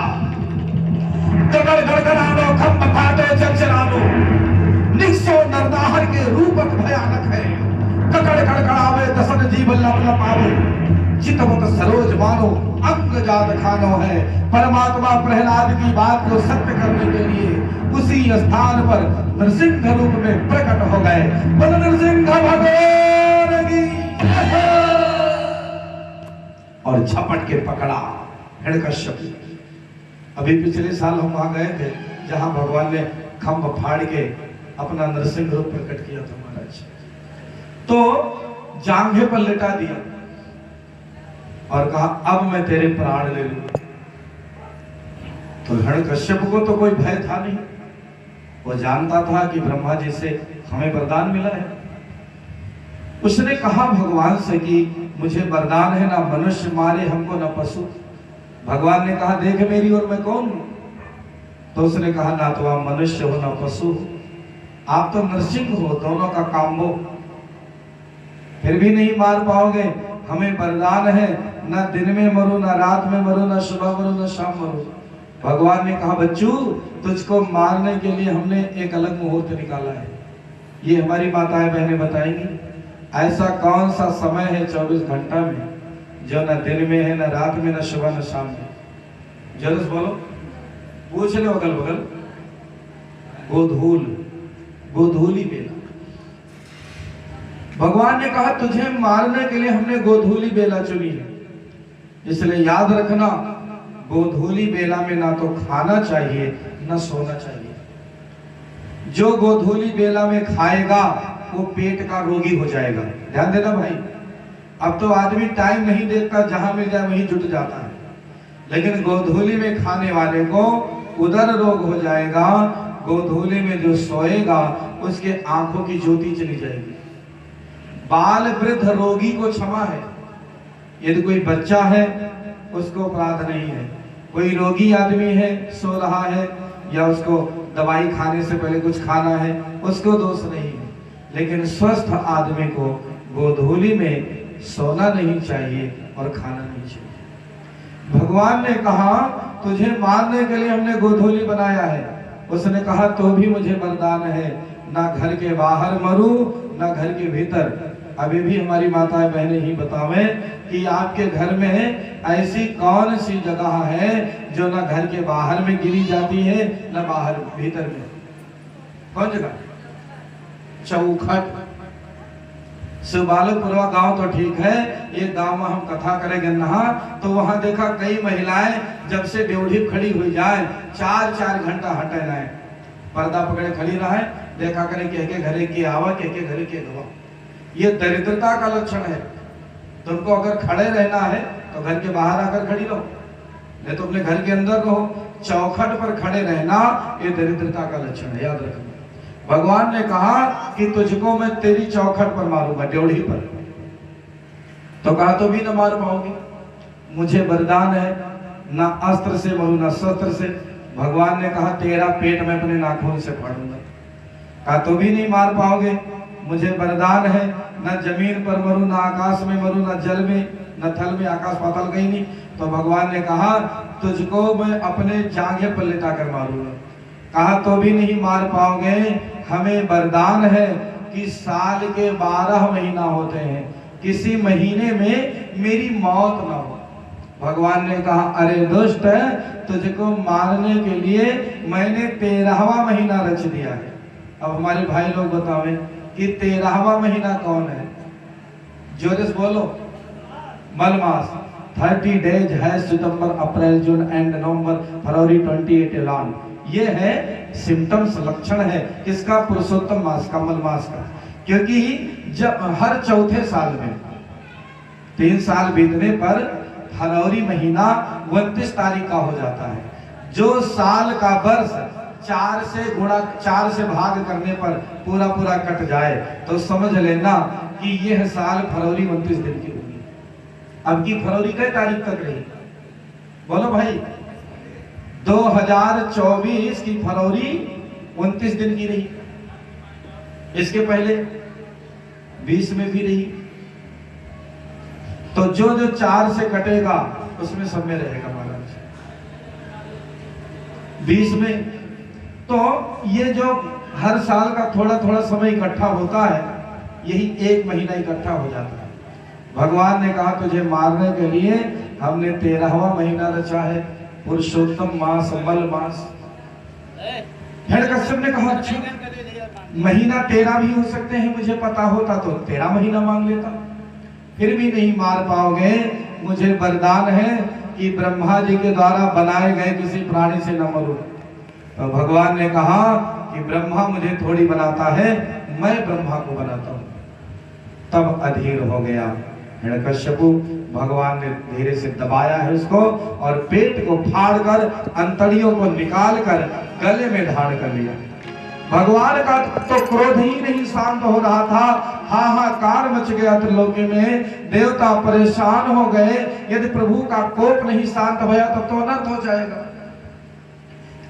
गगन गड़गड़ानो खंभ फाटे चंचलानो, निस्सो नरनाहर के रूपक भयानक है, ककड़ कड़कड़ावे दसन जीव लप लपावे, चितवत सरोज मानो अंग जात खानो है। परमात्मा प्रहलाद की बात को सत्य करने के लिए उसी स्थान पर नरसिंह रूप में प्रकट हो गए। बोल नरसिंह भगवान की, और झपट के पकड़ा हिरण्यकश्यप। अभी पिछले साल हम वहां गए थे जहां भगवान ने खंभ फाड़ के अपना नरसिंह रूप प्रकट किया था महाराज, तो जांघे पर लेटा दिया और कहा अब मैं तेरे प्राण ले लूंगा। तो हिरण्यकश्यप को तो कोई भय था नहीं, वो जानता था कि ब्रह्मा जी से हमें वरदान मिला है। उसने कहा भगवान से कि मुझे वरदान है, ना मनुष्य मारे हमको ना पशु। भगवान ने कहा देख मेरी और मैं कौन हूं? तो उसने कहा ना तो आप मनुष्य हो ना पशु हो, आप तो नरसिंह हो, दोनों का काम्बो। फिर भी नहीं मार पाओगे, हमें वरदान है ना दिन में मरो ना रात में मरो, ना सुबह मरो ना शाम मरो। भगवान ने कहा बच्चू तुझको मारने के लिए हमने एक अलग मुहूर्त निकाला है, ये हमारी माताएं बहनें बताएंगी। ऐसा कौन सा समय है 24 घंटा में जो ना दिन में है ना रात में ना सुबह ना शाम में? जरूर बोलो, पूछ लो अगल बगल। गोधूल, गोधूली बेला। भगवान ने कहा तुझे मारने के लिए हमने गोधूली बेला चुनी है, इसलिए याद रखना गोधूली बेला में ना तो खाना चाहिए ना सोना चाहिए। जो गोधूली बेला में खाएगा वो पेट का रोगी हो जाएगा। ध्यान देना भाई, अब तो आदमी टाइम नहीं देखता, जहां मिल जाए वहीं जुट जाता है, लेकिन गोधूली में खाने वाले को उदर रोग हो जाएगा। गोधूली में जो सोएगा उसके आंखों की ज्योति चली जाएगी। बाल वृद्ध रोगी को क्षमा है, यदि कोई बच्चा है उसको अपराध नहीं है। कोई रोगी आदमी है सो रहा है या उसको दवाई खाने से पहले कुछ खाना है उसको दोष नहीं है, लेकिन स्वस्थ आदमी को गोधूली में सोना नहीं चाहिए और खाना नहीं चाहिए। भगवान ने कहा तुझे मारने के लिए हमने गोधूली बनाया है, उसने कहा तो भी मुझे वरदान है, ना घर के बाहर मरूं ना घर के भीतर। अभी भी हमारी माताएं बहनें ही बतावें कि आपके घर में ऐसी कौन सी जगह है जो ना घर के बाहर में गिरी जाती है ना बाहर भीतर में? कौन जगह? चौखट। शिवबालकपुरवा गांव तो ठीक है, एक गांव में हम कथा करेंगे नहा तो वहां देखा कई महिलाएं जब से ड्योढ़ी खड़ी हुई जाए 4-4 घंटा हटे रहे, पर्दा पकड़े खड़ी रहे, देखा करे के घरे के आवा के घरे के गवा। ये दरिद्रता का लक्षण है। तुमको अगर खड़े रहना है तो घर के बाहर आकर खड़ी रहो, नहीं तो अपने घर के अंदर रहो। चौखट पर खड़े रहना ये दरिद्रता का लक्षण है, याद रखना। भगवान ने कहा कि तुझको मैं तेरी चौखट पर मारूंगा, ड्योढ़ी पर। तो कहा तो भी न मार पाओगे, मुझे वरदान है, ना अस्त्र से मरू ना शस्त्र से। भगवान ने कहा तेरा पेट मैं अपने नाखून से फाड़ूंगा। कहा तो भी नहीं मार पाओगे, मुझे वरदान है, न जमीन पर मरू ना आकाश में मरू, न जल में न थल में, आकाश पाताल कहीं नहीं। तो भगवान ने कहा तुझको मैं अपने जांघे पर लेटा कर मारूंगा। कहा तो भी नहीं मार पाओगे, हमें वरदान है कि साल के 12 महीना होते हैं, किसी महीने में मेरी मौत ना हो। भगवान ने कहा अरे दुष्ट है, तुझको मारने के लिए मैंने 13वां महीना रच दिया है। अब हमारे भाई लोग बतावें कि 13वां महीना कौन है? जोर से बोलो। मलमास। 30 डेज है, सितंबर अप्रैल जून एंड नवंबर फरवरी 28 एलान। ये है सिम्टम्स, लक्षण है किसका? पुरुषोत्तम मास का, मल मास का। क्योंकि जब हर चौथे साल में 3 साल बीतने पर फरवरी महीना 29 तारीख का हो जाता है। जो साल का वर्ष 4 से भाग करने पर पूरा कट जाए तो समझ लेना कि यह साल फरवरी 29 दिन की होगी। अब की फरवरी कई तारीख तक रही? बोलो भाई। 2024 की फरवरी 29 दिन की रही। इसके पहले 20 में भी रही। तो जो 4 से कटेगा उसमें सब में रहेगा महाराज। 20 में तो ये जो हर साल का थोड़ा समय इकट्ठा होता है, यही 1 महीना इकट्ठा हो जाता है। भगवान ने कहा तुझे मारने के लिए हमने 13वां महीना रचा है, पुरुषोत्तम मास, मल मास। हिरण्यकश्यप ने कहा अच्छा महीना 13 भी हो सकते हैं, मुझे पता होता तो 13 महीना मांग लेता। फिर भी नहीं मार पाओगे, मुझे वरदान है कि ब्रह्मा जी के द्वारा बनाए गए किसी प्राणी से न मरो। तो भगवान ने कहा कि ब्रह्मा मुझे थोड़ी बनाता है, मैं ब्रह्मा को बनाता हूं। तब अधीर हो गया हिरण्यकश्यप। भगवान ने धीरे से दबाया है उसको और पेट को फाड़कर अंतड़ियों को निकालकर गले में धारण कर लिया। भगवान का तो क्रोध ही नहीं शांत हो रहा था, हाहाकार मच गया त्रिलोकी में। देवता परेशान हो गए, यदि प्रभु का कोप नहीं शांत हुआ तब तो अनर्थ हो जाएगा।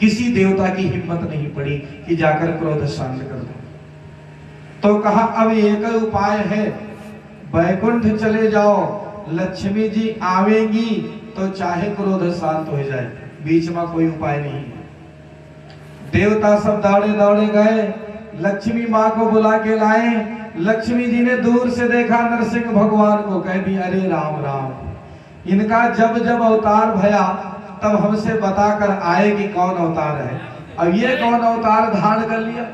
किसी देवता की हिम्मत नहीं पड़ी कि जाकर क्रोध शांत कर दो। तो कहा अब एक उपाय है, वैकुंठ चले जाओ, लक्ष्मी जी आवेंगी तो चाहे क्रोध शांत हो जाए, बीच में कोई उपाय नहीं। देवता सब दौड़े गए, लक्ष्मी माँ को बुला के लाए। लक्ष्मी जी ने दूर से देखा नरसिंह भगवान को, कह दी अरे राम राम, इनका जब अवतार भया तब हमसे बताकर आए कि कौन अवतार है। अब ये कौन अवतार धारण कर लिया,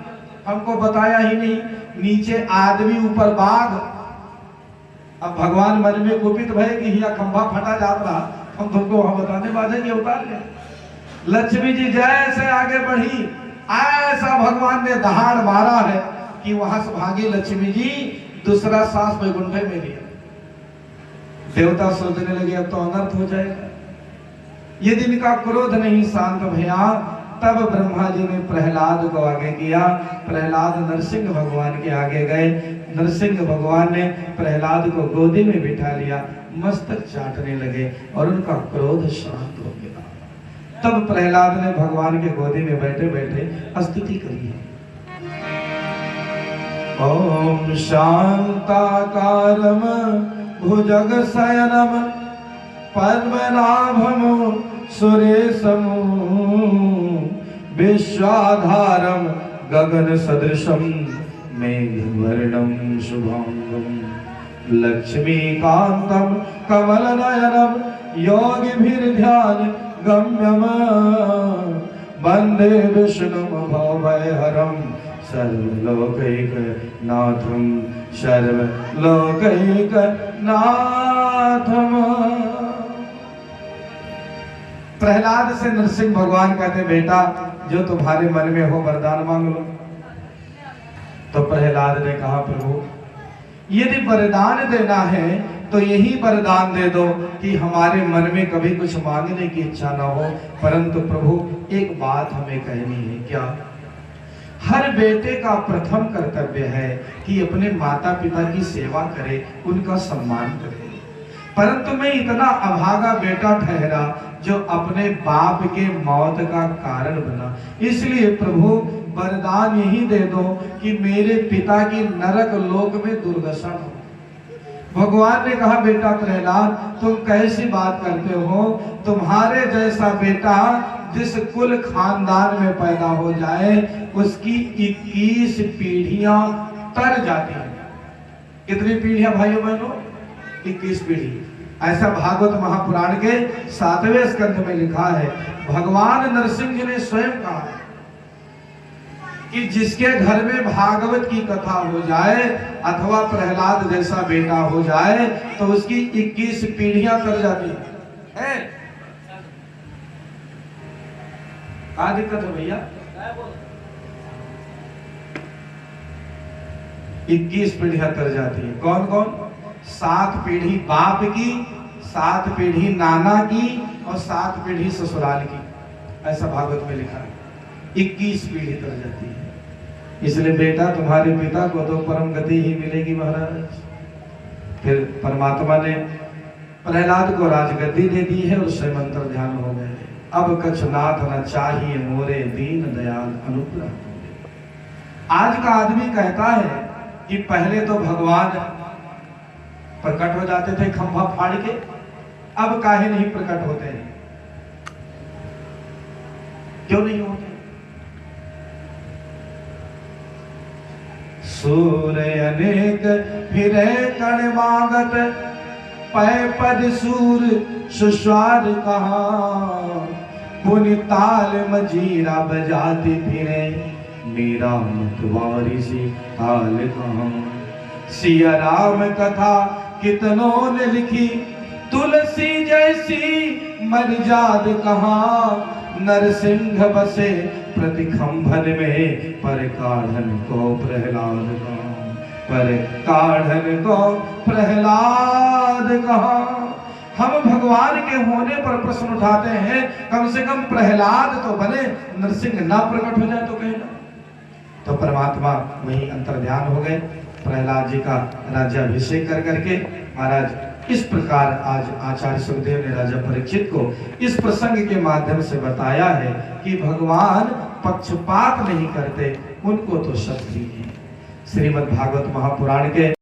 हमको बताया ही नहीं। नीचे आदमी ऊपर बाघ। अब भगवान मन में कुपित भय कि यह खंभा फटा जात रहा, हम तुमको वहां बताने वाले कि अवतार ले। लक्ष्मी जी जैसे आगे बढ़ी, ऐसा भगवान ने दहाड़ मारा है कि वहां से भागी लक्ष्मी जी, दूसरा सांस वैकुंठ में लिया। देवता सोचने लगे अब तो अनर्थ हो जाएगा। यदि इनका क्रोध नहीं शांत भया, तब ब्रह्मा जी ने प्रहलाद को आगे किया। प्रहलाद नरसिंह भगवान के आगे गए। नरसिंह भगवान ने प्रहलाद को गोदी में बिठा लिया, मस्तक चाटने लगे और उनका क्रोध शांत हो गया। तब प्रहलाद ने भगवान के गोदी में बैठे बैठे स्तुति करी है। ओम शांताकारम भुजग शयनम पद्मनाभम सुरेशम विश्वाधारम गगन सदृशम मेघवर्णम शुभांगम लक्ष्मीकांतम कमलनयनम योगिभिर्ध्यान गम्यम वंदे विष्णुम भवभयहरम सर्वलोकैकनाथम सर्वलोकैकनाथम। प्रहलाद से नरसिंह भगवान कहते, बेटा जो तुम्हारे मन में हो वरदान मांग लो। तो प्रहलाद ने कहा, प्रभु यदि वरदान देना है तो यही वरदान दे दो कि हमारे मन में कभी कुछ मांगने की इच्छा ना हो, परंतु प्रभु एक बात हमें कहनी है। क्या? हर बेटे का प्रथम कर्तव्य है कि अपने माता पिता की सेवा करे, उनका सम्मान करे। परंतु मैं इतना अभागा बेटा ठहरा जो अपने बाप के मौत का कारण बना, इसलिए प्रभु वरदान यही दे दो कि मेरे पिता की नरक लोक में दुर्दशा हो। भगवान ने कहा, बेटा प्रहलाद तुम कैसी बात करते हो? तुम्हारे जैसा बेटा जिस कुल खानदान में पैदा हो जाए उसकी 21 पीढ़ियां तर जाती हैं। कितनी पीढ़ियां भाइयों बहनों? 21 पीढ़ी। ऐसा भागवत महापुराण के 7वें स्कंध में लिखा है। भगवान नरसिंह जी ने स्वयं कहा है कि जिसके घर में भागवत की कथा हो जाए अथवा प्रहलाद जैसा बेटा हो जाए तो उसकी 21 पीढ़ियां तर जाती है। क्या दिक्कत है भैया? 21 पीढ़ियां तर जाती है। कौन कौन? 7 पीढ़ी बाप की, 7 पीढ़ी नाना की और 7 पीढ़ी ससुराल की। ऐसा भागवत में लिखा है। 21 पीढ़ी तर जाती है। इसलिए बेटा तुम्हारे पिता को तो परम गति ही मिलेगी महाराज। फिर परमात्मा ने प्रहलाद को राजगद्दी दे दी है और स्वयं अंतर ध्यान हो गए। अब कछ नाथ न चाहिए मोरे दीन दयाल अनुग्रह। आज का आदमी कहता है कि पहले तो भगवान प्रकट हो जाते थे खंभा फाड़ के, अब काहे नहीं प्रकट होते हैं? क्यों नहीं होते? सूर्य अनेक फिरे कण मागत पै पद सूर सुस्वार कहा पुनि ताल मजीरा बजाते फिरे मेरा मतवारी से ताल कहा। सिया राम कथा कितनों ने लिखी तुलसी जैसी मर्याद कहा नरसिंह बसे प्रतिखंभन में पर काढ़न को प्रहलाद कहा पर काढ़न को प्रहलाद कहा। हम भगवान के होने पर प्रश्न उठाते हैं, कम से कम प्रहलाद तो बने, नरसिंह ना प्रकट हो जाए तो कहना। तो परमात्मा वही अंतर ध्यान हो गए। प्रहलाद जी का राज्याभिषेक कर करके महाराज इस प्रकार आज आचार्य सुखदेव ने राजा परीक्षित को इस प्रसंग के माध्यम से बताया है कि भगवान पक्षपात नहीं करते, उनको तो शक्ति है। श्रीमद् भागवत महापुराण के